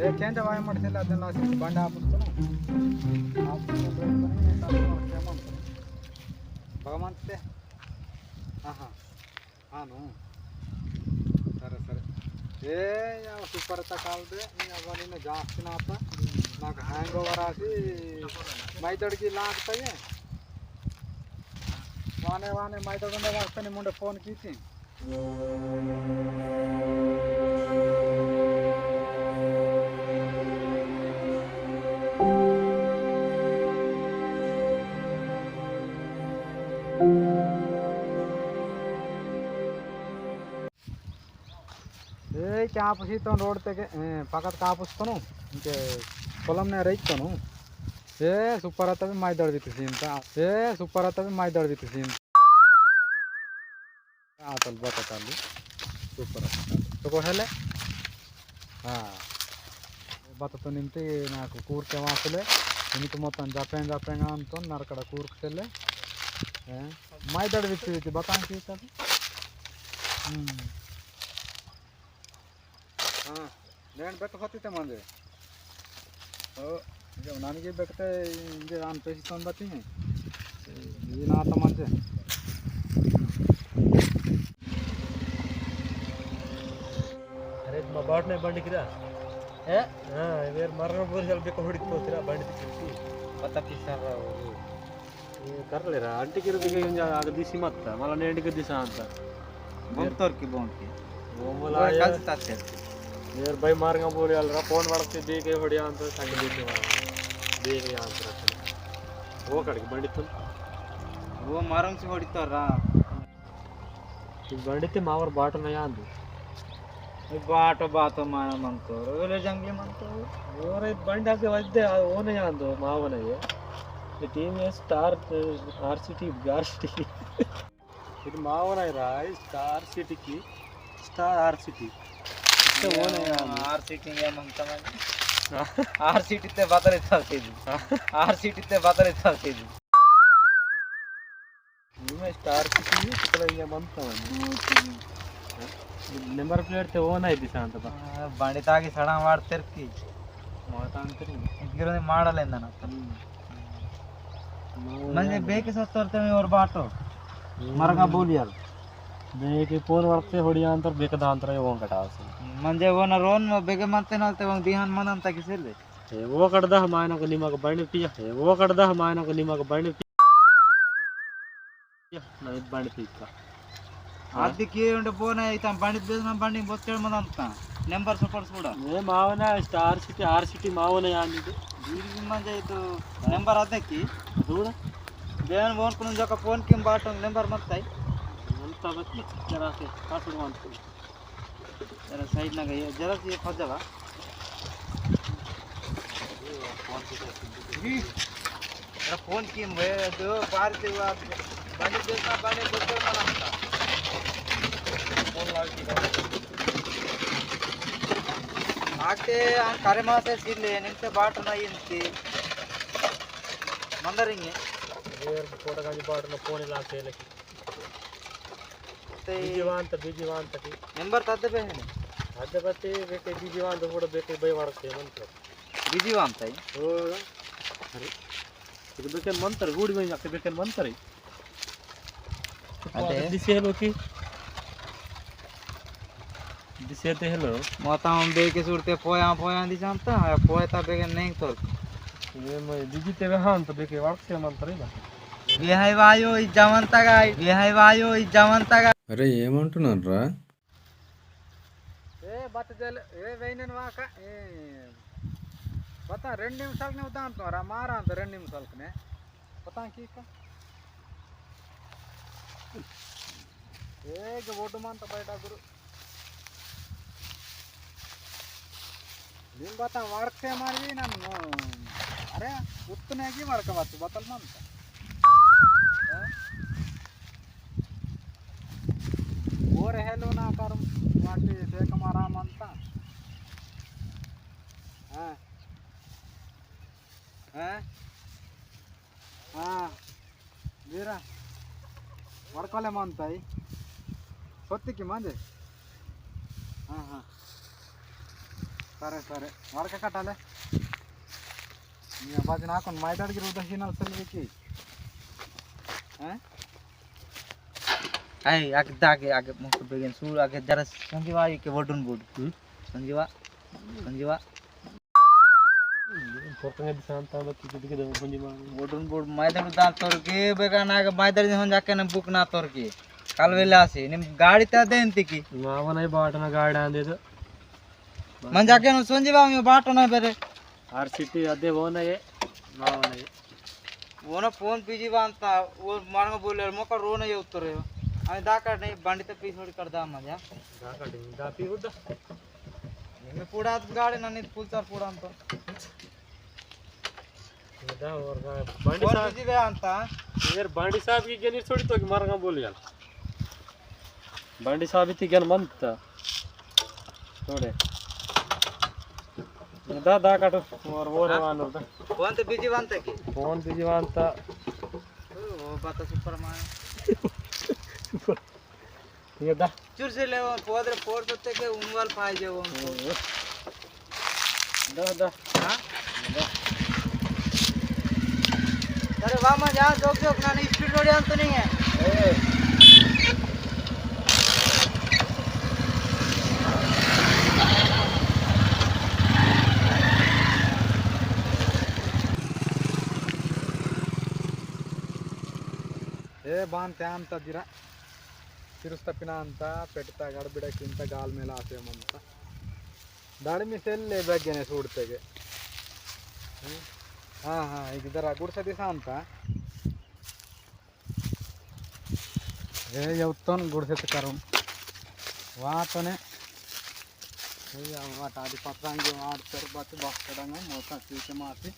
ಏಕೆಂದ್ರೆ ವಾಯ ಮಾಡ್ತಿಲ್ಲ ಅದನ್ನ ಬಂಡೆ ಹಾಪಿಸ್ತಾನು ಭಗವಂತೆ ಹಾಂ ಹಾಂ ಹಾನು సరే సరే ఏ సూపర్ అయితే కావద్దు అవన్నీ జాస్తి నాత నాకు హ్యాంగ్ ఓవర్ ఆసి మైతడికి ఇలా ಆಗ್ತಾయి వానే వానే మైతడు ఉండే వస్తాను ముండే ఫోన్ కీచి కాపుసితో రోడ్ తెగే పక్కన కాపుస్తాను ఇంకే పొలంనే రైతాను ఏ సూపర్ అవుతుంది మై దొడిపిస్తుంది ఇంత ఏ సూపర్ అవుతుంది మై దొడిపిస్తుంది ఇంత ఆతలు బతకాలి సూపర్ అవుతుంది ಹೇಳೆ బతతో నింటి నాకు కూరకే వాసలే ఇంటి మొత్తం జపేంగా అంతో నరకడ కూరకెళ్ళే మై దొడిపిస్తుంది బతానికి అది నేను ಬೆಟ್ಟ ಹೊತ್ತಿತ್ತೆ ಮಂದೆ ನನಗೆ ಬೆಟ್ಟೆ ಹಿಂಗೆ ನಾನು ಪೇಸಿಸ್ಕೊಂಡು ಬರ್ತೀನಿ ಏನಾತ ಮಂದೆ ಅರೆ మా బాటనే బండికిరా వేరే మరణ పోలీసులు బెక్క ಹೊಡಿಕೋತೀರಾ బండి ತಿಕ್ಕಿ ಪತ್ತಕ್ಕಿ ಸರ್ ಕರ್ಲೇರಾ ಅಂಟಿಕಿರೋದಿಗೆ ಆಗ ದಿಸಿ ಮತ್ತ ಮಲ್ಲ ನೆಂಡಿಗೆ ದಿಸ ಅಂತ ಬಂತೋರ್ಕಿ ಬೋಂಕಿ ಓಮಲ ಕಲ್ತಾತ್ತೆ यार भाई मारेंगे बोल यार फोन वाले देखे बढ़िया अंत संग देखे अंतर वो कड़के बंडित वो मारंग से ಹೊಡಿತಾರ बंडित मावर बाट नहीं आंದು बाट बात मानमंतोर वेले जंगली मंतोर और बंड आके वजदे वो नहीं आंದು मावने ये टीम है स्टार आरसीटी आरसीटी ಇದು ಮಾವನ ರಾಯ್ ಸ್ಟಾರ್ ಸಿಟಿ की स्टार आरसीटी आर सीटी आर सीटी ते बातरे चलती आर सीटी ते बातरे चलती निमे स्टार सिटी कितना ये बनता है नंबर प्लेट ते ಓನ್ ಐತಿ ಅಂತ ಬಂಡಿತಾಗಿ ಸಡ ಮಾಡ್ತಿರ್ತಿ ಮಾತಾಂತರಿ ಇದ್ಗಿರೋದು ಮಾಡಲ್ಲ ಎಂದನ म्हणजे ಬೇಕೆ ಸತ್ತೋರ್ತೇವೆ ಅವ್ರ ಬಾಟು ಮರಗ ಬೋಲಿಯರ್ बेके फोन वरते होडिया अंतर बेकदा अंतर वो कटास म्हणजे वो ना रोन बेगे मानते ना ते वो दिहान मनन ता किसेले हे वो कड़दा मायना को निमक बणी पिया हे वो कड़दा मायना को निमक बणी पिया नहीं बणी पिया आदि की उंडे बोने इता बणी बेना बणी बोचेळ मनन ता नंबर सपोर्ट ಕೂಡ ये मावना स्टार सिटी आर सिटी मावना यानी दीर्घ म्हणजे ಇದು नंबर ಅದಕ್ಕೆ दूर बेन फोन कोन जका फोन किम बाट नंबर मत ताई जरा से काटू मानते जरा साइड ना गई जरा से खजवा फोन की दो पार से हुआ बने देखना बने बोतल बनाता फोन आके कार्यमा से सीले निंते बाट ना इंती मंदरिंगे वेर फोटो का बाट ना फोन ला से लगी बीजीवान तक नंबर तद्दे पे है अद्दे बत्ते बेके बीजीवान तो फोटो बेके बय वाडते मंत्र बीजीवान ताई हो अरे ಇದು ಬೇಕೆ ಮಂತ್ರ ಗೂಡಿ ಬೈ ಜಾಕೆ ಬೇಕೆ ಮಂತ್ರ ಅದೇ ದಿಸೆ ಹೇಳೋ ಕಿ ದಿಸೆ ते हेलो माता हम बेके सुरते पोया दिसंता पोया ता बेके नहीं तो ये मैं दिजी ते हां तो बेके वाडते मंत्र ಇಲ್ಲ విహైవాయో ఈ జవంతగా విహైవాయో ఈ జవంతగా అరే ఏమంటున్నారా ఏ బతజల ఏ వేయినన్ వాక ఏ బతా 2 నిమిషాలనే ఉదాంతరా మారా అంత 2 నిమిషాలకనే బతా కీక ఏగ ఓటు మంత బయట గురు ನೀನ್ ಬತಾ ವರ್ಕ್ ಮಾಡಿ ನಾನು ಅರೆ ಉತ್ತನಾಗಿ ಮಾಡ್ಕೋవచ్చు ಬತಲ್ ಮಂತ ಓರೆ ಹೇಳು ನಾ ಕರ್ಮ वाटी देख मारा मनता हां हां हां वीरा वर्कले मनताई सत्य की मांजे हां हां సరే సరే వరక కట్టాలి బాజు నాకు మైదాడికి రుదహినాలు సెల్వికి ay agak dage agak mau kebagian sur agak jarak sanjiwa ke wadun bud sanjiwa పొట్టనే శాంతాల తిరిగి కొంచెం wadun bud maidar da torke bega na maidar hon jaake na book na torke kal vela ase nim gaadi ta denti ki మావనై బాటన గాడి అందేదు man jaake no sanjiwa me bato na bere RCT అదే ఓనయే మావనై wono phone piji banta wo marga boler moka ro na uttore ami da kar nahi bandi te piece hodi kar da maja దాకటి దాపి ఉద్ద me puda gaadi na nit full sar puda anto दा और बंडी phone साहब piji ve anta यार बंडी साहब की गेनी छोड़ी तो मारगा बोल यार बंडी साहब इतनी गन मंत थोड़े दा दा काटो और वो रवानो दा phone te piji banta ki phone बिजवांता वो bata super man ये दा चुर से ले पोदरे पोर सत्ते के उनवाल पाए जे वो दा दा हां अरे वाह मैं जहां जोक जोक ना स्पीड रोड जान तो नहीं है ఏ బాంతే అంత దిరా ತಿರುಸ್ತಪ್ಪಿನ ಅಂತ ಪೆಟ್ಟ ಗಡಬಿಡಕ್ಕಿಂತ ಗಾಲ್ ಮೇಲೆ ಆಸೆಯಂತ ದಾಳಿಮಿ ಸೆಲ್ಲೆ ಬಗ್ಗೆನೆ ಸೂಡ್ತೆಗೆ ಹಾಂ ಹಾಂ ಈಗ ಇದರ ಗುಡ್ಸ ದಿವಸ ಅಂತ येवतन गुड़से करून वाटने वाट आदि पत्रांगे वाटर बात बाकडंगा मोठा चीचे माती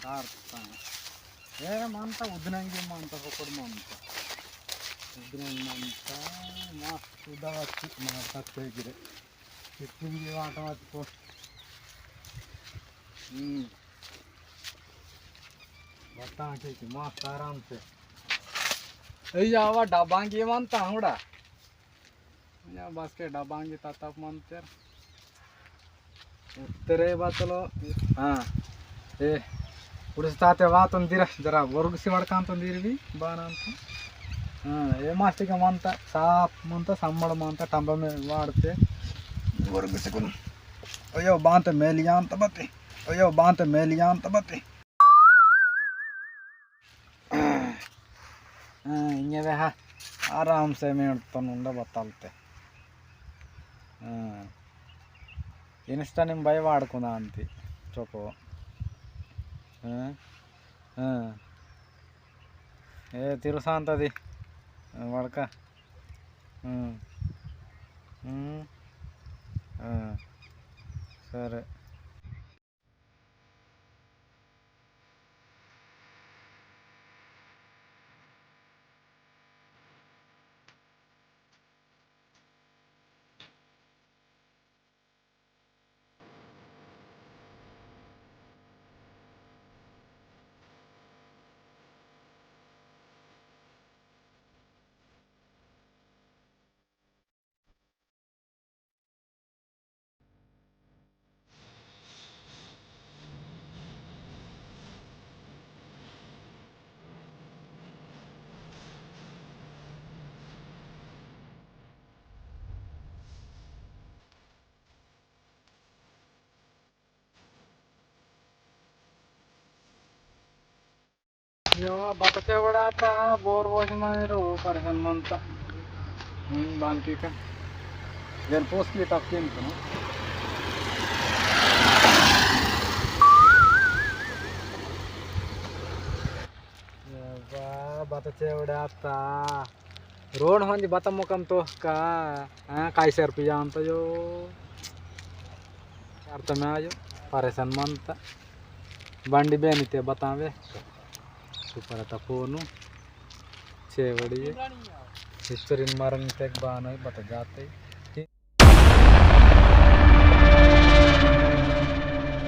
तारताने ए मानता उदनंगे मानता पकड मानता उदनंगे मानता मस्त उदावाची मारतात तेगिरे किती वाटवाची को बता के मस्त आराम से अवा डबांगी मानता हुडा बस के डबांगी ताप मानते उत्तरे बातलो हाँ ए उड़स्ताते वातंदिरा जरा वर्गसी वडकांतंदिरवी बाना ಅಂತ ఏ మాస్టిక మంత సాప్ మంత సమ్మడ మంత టంబ మే వాడితే वर्गसी अयो बांत मेलिया ಅಂತ ಬತ್ತೆ अयो बांत मेलिया ಅಂತ ಬತ್ತೆ इंगे हा आराम से मेड़ता बतलते इनस्टा निम भय वाड़कुना अंती चोको ए तिरुसा अंतदी वड़क सरे यो बतचे वडाता बोर वॉश मारो परसन मंता बांकी का देन पोस्टली तपकेन तो बतचे वडाता रोड होंदी बता मुकम तो का काय सर पिया अंत जो अर्थ में आयो परसन मंता बंडी बेनिते बतावे सुपर आता फोन छेवड़ी हिस्टोरी मारन तक बान बता जाते